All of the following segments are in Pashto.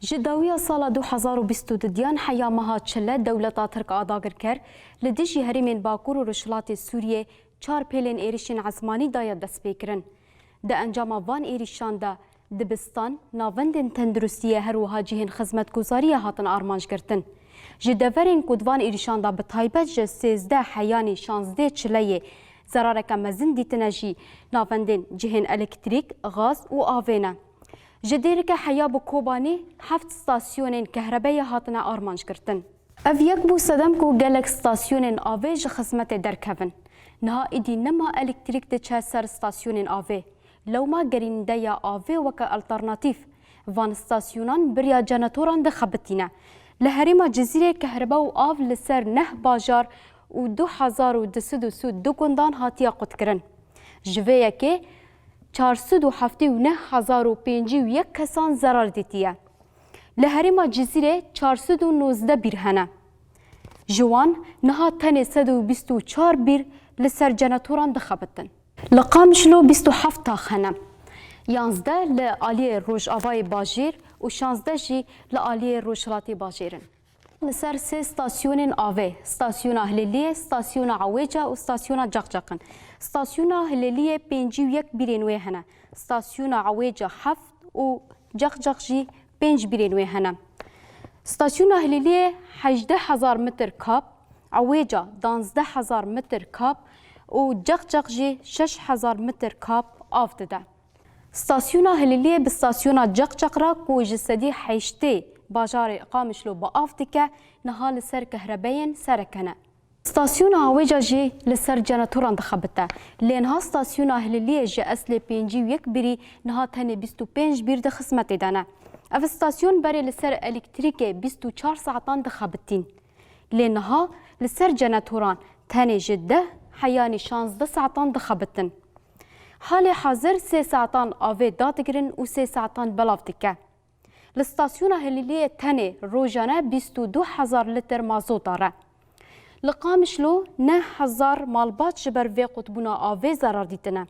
جداوی سال 2022 حیا مها چله دولتا ترک آداگر کر لدیجی هریمین باکور و رشلات سوریه 4 پیلین ایریشین عثمانی دایا دست پیکرن. ده انجام وان ایریشان ده دبستان ناوندن تندرستیه هر وها جهن خدمت گزاری هاتن آرمانج گرتن. جداورین کدوان ایریشان ده بتایبت جه 13 حیانی 16 چلیه زرارک مزن دیتنجی ناوندن جهن الکتریک، غاز و آوینه. جدیرک حیا بو کوبانی 7 ستاسیونین کهربایی هاتنا آرمانج کرتن. اف یک بو صدم کو گلک ستاسیونین آوه جه خدمت درکوین. نها ایدی نما الکتریک ده چه سر ستاسیونین آوه. لو ما گرینده یا آوه وکا الترناتیف وان ستاسیونان بریا جناتوران ده خبتینه. لحریما جزیره کهربا و آو لسر نه باجار و 2202 گندان هاتیا قد کرن. جوه که 479,051 کسان zarar دیتیه. لحریما جزیره 419 بیر هنه. جوان نها تنه 124 بیر لسر جناتوران دخبتن. لقامشلو 27 تاخ هنه. 11 لآلیه روش آوای باجیر و 16 جی لآلیه روشلاتی باجیرن. لسر 3 ستاسیونین آوه، ستاسیون هلیلیه، ستاسیون عویجا و ستاسیون جاقجاقن. ستاسیون هلیلیه 51 بیرینوی هنه، ستاسیون عویجا 7 و جاقجاق جی 5 بیرینوی هنه. ستاسیون هلیلیه 18,000 متر کاب، عویجا 12,000 متر کاب و جاقجاق جی 6,000 متر کاب آفته ده. ستاسیون هلیلیه به ستاسیون جاقجاق را کو جسدی حیشته باجار قامشلو با آفتکه نها لسر کهرباین سرکنه. ستاسیون هاویجا جی لسر جناتوران دخبته. لینها ستاسیون هلیلیه جی اصل 51 بری نها تنه 25 بیر ده خدمت دانه. اف ستاسیون بری لسر الکتریک 24 ساعتان دخبتین. لینها لسر جناتوران تنه جده حیانی 16 ساعتان دخبتن. حال حاضر 3 ساعتان آوه دادگرن و 3 ساعتان بلافتکه. لستاسیون هلیلیه تنه روزانه 22,000 لیتر مازوت داره. لقامشلو 9,000 مالبات جبر وی قطبونا آوه zarar دیتنه.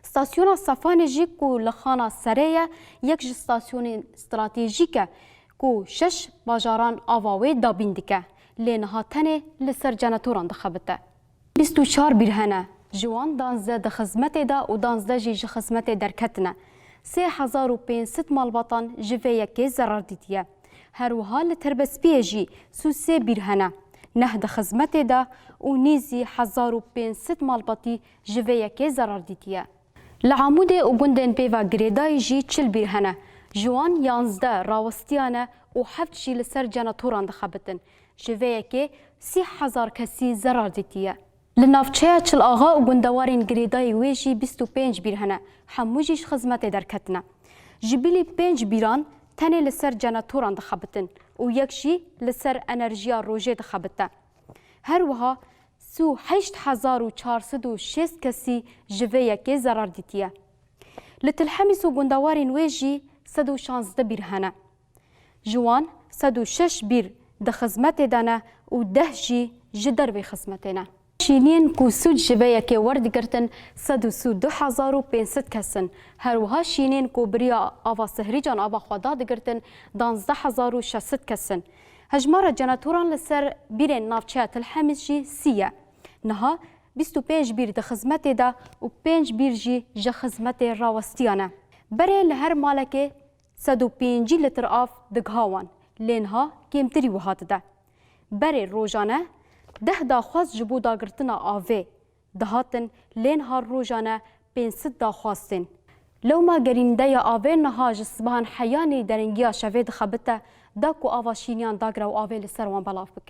ستاسیون صفانه جی کو لخانه سریه یک ستاسیون استراتژیکه کو 6 باجاران آواوی دابین دیکه. لینها تنه لسر جناتوران دخبته. 24 بیرهنه. جوان 12 ده خدمت ده و 12 جی خدمت درکتنه. 3,500 مالباتان جوه که zarar دیتیه. هر وها لتربس بیجی 3 بیرهنه. 9 ده خدمت ده و نیزی 1,500 مالباتی جوه که zarar دیتیه. لعمود و گندن بیوا گریدای جی 40 بیرهنه. جوان 11 راوستیانه و 7 جی لسر جناتوران دخبتن. جوه که 30,000 کسی zarar دیتیه. لنافچه چل آغا و گندوارین گریدای ویجی 25 بیرهنه. هموجیش خدمت درکتنه. جبیلی 5 بیران تنه لسر جناتوران دخبتن و یکشی لسر انرژیا روژه دخبته. هر وها 8,406 کسی جوه که zarar دیتیه. لتلحمیس و گندوارین ویجی 116 بیرهنه. جوان 106 بیر ده خدمت دانه و 10 جی جدر به خدمتنه. شینین کو سود جوه که ورد گرتن 132,500 کسن. هر وها شینین کو بریا آوا سهری جان آوا خوداد گرتن 12,600 کسن. هجمار جناتوران لسر بیرین نافچه تلحمیز جی سیه. نها 25 بیر ده خدمت ده و 5 بیر جی جه خدمت راوستیانه. بره لهر مالکه 105 لیتر آف دگهاوان. لینها کمتری وهات ده. بره روزانه 10 داخواست جبو داگرتنا آوه دهاتن لین ها روزانه 500 داخواستن. لو ما گرینده یا آوه نها جسبان حیانی درنگیا شوید خبته دا کو آواشینیان داگر و آوه لسر وان بلاف بکن.